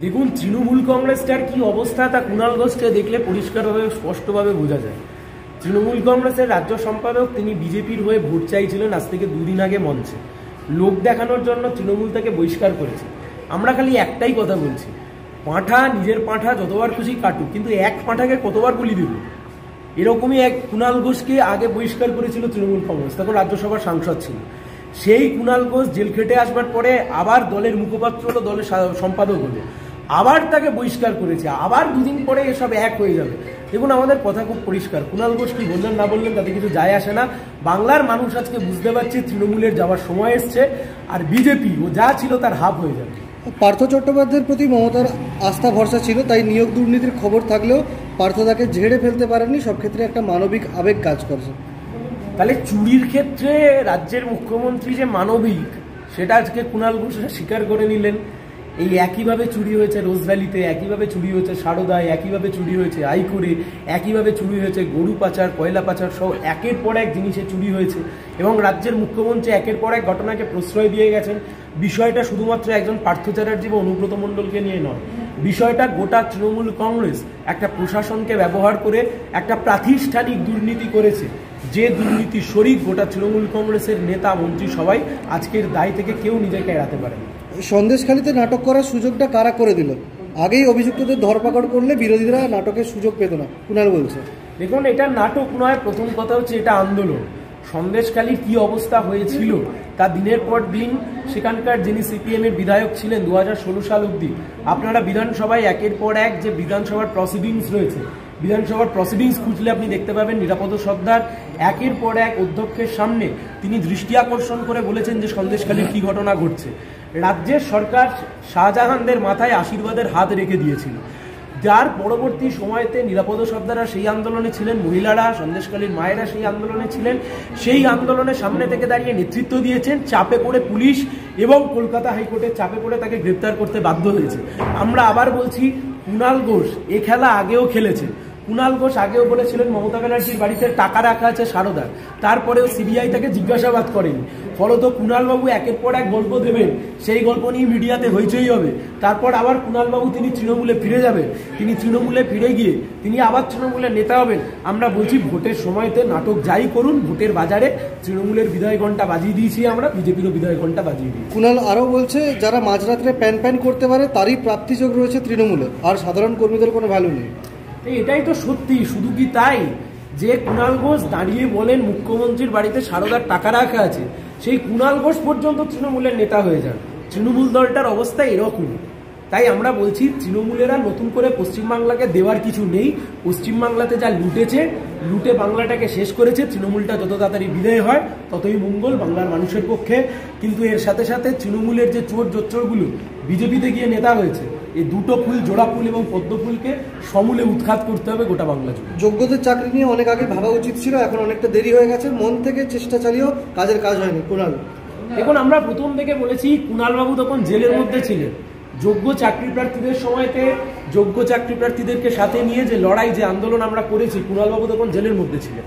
দেখুন তৃণমূল কংগ্রেসটার কি অবস্থা তা কুণাল ঘোষকে দেখলে পরিষ্কারভাবে স্পষ্টভাবে বোঝা যায়। তৃণমূল কংগ্রেসের রাজ্য সম্পাদক তিনি বিজেপির হয়ে ভোট চাইছিলেন আজ থেকে দুদিন আগে মঞ্চে, লোক দেখানোর জন্য তৃণমূল তাকে বহিষ্কার করেছে। আমরা খালি একটাই কথা বলছি, পাঁঠা নিজের পাঁঠা যতবার খুশি কাটুক, কিন্তু এক পাঁঠাকে কতবার বলি দেব? এরকমই এক কুণাল ঘোষকে আগে বহিষ্কার করেছিল তৃণমূল কংগ্রেস, তখন রাজ্যসভার সাংসদ ছিল। সেই কুণাল ঘোষ জেল খেটে আসবার পরে আবার দলের মুখপাত্র হলো, দলের সম্পাদক হলো, আবার তাকে বহিষ্কার করেছে, আবার দুদিন পরে এসব এক হয়ে যাবে। দেখুন আমাদের কথা খুব পরিষ্কার, কুণাল ঘোষ কি বললেন না বললেন তাতে কিছু যায় আসে না। বাংলার মানুষ আজকে বুঝতে পারছে তৃণমূলের যাওয়ার সময় এসছে, আর বিজেপি ও যা ছিল তার হাফ হয়ে যাবে। পার্থ চট্টোপাধ্যায়ের প্রতি মমতার আস্থা ভরসা ছিল, তাই নিয়োগ দুর্নীতির খবর থাকলেও পার্থ তাকে ঝেড়ে ফেলতে পারেননি। সব ক্ষেত্রে একটা মানবিক আবেগ কাজ করছে। তাহলে চুরির ক্ষেত্রে রাজ্যের মুখ্যমন্ত্রী যে মানবিক, সেটা আজকে কুণাল ঘোষ স্বীকার করে নিলেন। এই একইভাবে চুরি হয়েছে রোজভ্যালিতে, একইভাবে চুরি হয়েছে সারদায়, একইভাবে চুরি হয়েছে আইকোরে, একইভাবে চুরি হয়েছে গরু পাচার, কয়লা পাচার সহ একের পর এক জিনিসে চুরি হয়েছে, এবং রাজ্যের মুখ্যমন্ত্রী একের পর এক ঘটনাকে প্রশ্রয় দিয়ে গেছেন। বিষয়টা শুধুমাত্র একজন পার্থ চ্যাটার্জি বা অনুব্রত মণ্ডলকে নিয়ে নয়, বিষয়টা গোটা তৃণমূল কংগ্রেস একটা প্রশাসনকে ব্যবহার করে একটা প্রাতিষ্ঠানিক দুর্নীতি করেছে, যে দুর্নীতি শরিক গোটা তৃণমূল কংগ্রেসের নেতা মন্ত্রী সবাই। আজকের দায় থেকে কেউ নিজেকে এড়াতে পারে না। সন্দেশখালীতে নাটক করার সুযোগটা কারা করে দিল? আগেই অভিযুক্তদের ধরপাকড় করলে বিরোধীরা নাটকের সুযোগ পেত না, কুণাল বলছে। দেখুন এটা নাটক নয়, প্রথম কথা হচ্ছে এটা আন্দোলন। সন্দেশখালীর কি অবস্থা হয়েছিল তা দিনের পর দিন সেখানকার যিনি সিপিএম এর বিধায়ক ছিলেন 2016 সাল অবধি, আপনারা বিধানসভায় একের পর এক যে বিধানসভার প্রসিডিংস রয়েছে, বিধানসভার প্রসিডিংস খুঁজলে আপনি দেখতে পাবেন নিরাপদ সর্দার একের পর এক অধ্যক্ষের সামনে তিনি দৃষ্টি আকর্ষণ করে বলেছেন যে সন্দেশখালীর কি ঘটনা ঘটছে। রাজ্যের সরকার শাহজাহানদের মাথায় আশীর্বাদের হাত রেখে দিয়েছিল, যার পরবর্তী সময়তে নিরাপদ সর্দাররা সেই আন্দোলনে ছিলেন, মহিলারা সন্দেশখালীর মায়েরা সেই আন্দোলনে ছিলেন। সেই আন্দোলনের সামনে থেকে দাঁড়িয়ে নেতৃত্ব দিয়েছেন, চাপে পড়ে পুলিশ এবং কলকাতা হাইকোর্টের চাপে পড়ে তাকে গ্রেপ্তার করতে বাধ্য হয়েছে। আমরা আবার বলছি, কুণাল ঘোষ এ খেলা আগেও খেলেছে। কুণাল ঘোষ আগেও বলেছিলেন মমতা ব্যানার্জির বাড়িতে টাকা রাখা আছে সারদার, তারপরেও সিবিআই তাকে জিজ্ঞাসাবাদ করেনি। ফলত কুণালবাবু একের পর এক গল্প দেবেন, সেই গল্প নিয়ে মিডিয়াতে হইচই হবে। তারপর আবার কুণালবাবু তিনি তৃণমূলে ফিরে যাবেন, তিনি তৃণমূলে ফিরে গিয়ে তিনি আবার তৃণমূলের নেতা হবেন। আমরা বলছি ভোটের সময়তে নাটক যাই করুন, ভোটের বাজারে তৃণমূলের বিদায় ঘণ্টা বাজিয়ে দিয়েছি আমরা, বিজেপিরও বিদায় ঘণ্টা বাজিয়ে দিয়েছি। কুণাল আরও বলছে, যারা মাঝরাত্রে প্যান প্যান করতে পারে তারই প্রাপ্তিযোগ রয়েছে তৃণমূলে, আর সাধারণ কর্মীদের কোনো ভ্যালু নেই। এটাই তো সত্যি। শুধু কি তাই যে কুণাল ঘোষ দাঁড়িয়ে বলেন মুখ্যমন্ত্রীর বাড়িতে সারদার টাকা রাখা আছে, সেই কুণাল ঘোষ পর্যন্ত তৃণমূলের নেতা হয়ে যান। তৃণমূল দলটার অবস্থা এরকম। তাই আমরা বলছি তৃণমূলেরা নতুন করে পশ্চিমবাংলাকে দেওয়ার কিছু নেই। পশ্চিমবাংলাতে যা লুটেছে, লুটে বাংলাটাকে শেষ করেছে। তৃণমূলটা যত তাড়াতাড়ি বিদায় হয় ততই মঙ্গল বাংলার মানুষের পক্ষে। কিন্তু এর সাথে সাথে তৃণমূলের যে চোর জোচ্চরগুলো বিজেপিতে গিয়ে নেতা হয়েছে, এই দুটো ফুল, জোড়া ফুল এবং পদ্ম ফুলকে সমূলে উৎখাত করতে হবে গোটা বাংলা জুড়ে। যোগ্যদের চাকরি নিয়ে অনেক আগে ভাবা উচিত ছিল, এখন অনেকটা দেরি হয়ে গেছে। মন থেকে চেষ্টা চালিয়েও কাজের কাজ হয়নি। কুণাল, দেখুন আমরা প্রথম থেকে বলেছি, কুণালবাবু তখন জেলের মধ্যে ছিলেন। যোগ্য চাকরি প্রার্থীদের সময়তে যোগ্য চাকরি প্রার্থীদেরকে সাথে নিয়ে যে লড়াই, যে আন্দোলন আমরা করেছি, কুণালবাবু তখন জেলের মধ্যে ছিলেন।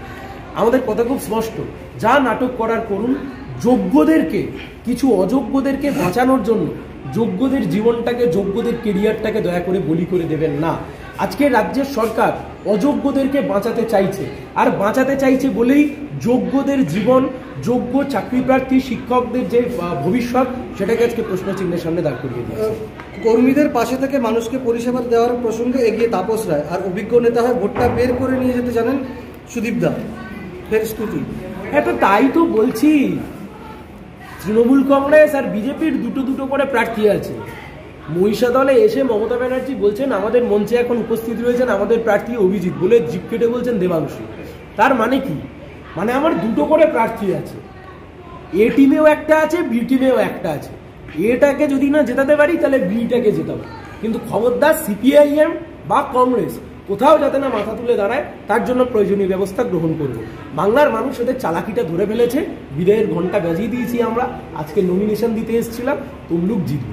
আমাদের কথা খুব স্পষ্ট, যা নাটক করার করুন, যোগ্যদেরকে, কিছু অযোগ্যদেরকে বাঁচানোর জন্য যোগ্যদের জীবনটাকে, যোগ্যদের কেরিয়ারটাকে দয়া করে বলি করে দেবেন না। আজকে রাজ্যের সরকার অযোগ্যদেরকে বাঁচাতে চাইছে, আর বাঁচাতে চাইছে বলেই যোগ্যদের জীবন, যোগ্য চাকরি প্রার্থী শিক্ষকদের যে ভবিষ্যৎ, সেটাকে আজকে প্রশ্ন চিহ্নের সামনে দাঁড় করিয়ে দিয়েছে। কর্মীদের পাশে থেকে মানুষকে পরিষেবা দেওয়ার প্রসঙ্গে এগিয়ে তাপস রায়, আর অভিজ্ঞ নেতা হয় ভোটটা বের করে নিয়ে যেতে জানেন সুদীপ দা, ফের স্কুটি। হ্যাঁ, তো তাই তো বলছি, তৃণমূল কংগ্রেস আর বিজেপির দুটো দুটো করে প্রার্থী আছে। মহিষাদলে এসে মমতা ব্যানার্জি বলছেন, আমাদের মঞ্চে এখন উপস্থিত রয়েছেন আমাদের প্রার্থী অভিজিৎ, বলে জিপ কেটে বলছেন দেবাংশু। তার মানে কি? মানে আমার দুটো করে প্রার্থী আছে, এ টিমেও একটা আছে, বি টিমেও একটা আছে। এটাকে যদি না জেতাতে পারি তাহলে বিটাকে জেতাবো, কিন্তু খবরদার সিপিআইএম বা কংগ্রেস কোথাও যাতে না মাথা তুলে দাঁড়ায়, তার জন্য প্রয়োজনীয় ব্যবস্থা গ্রহণ করব। বাংলার মানুষ এদের চালাকিটা ধরে ফেলেছে, বিদায়ের ঘন্টা বাজিয়ে দিয়েছি আমরা। আজকে নমিনেশন দিতে এসেছিলাম, তমলুক জিতব।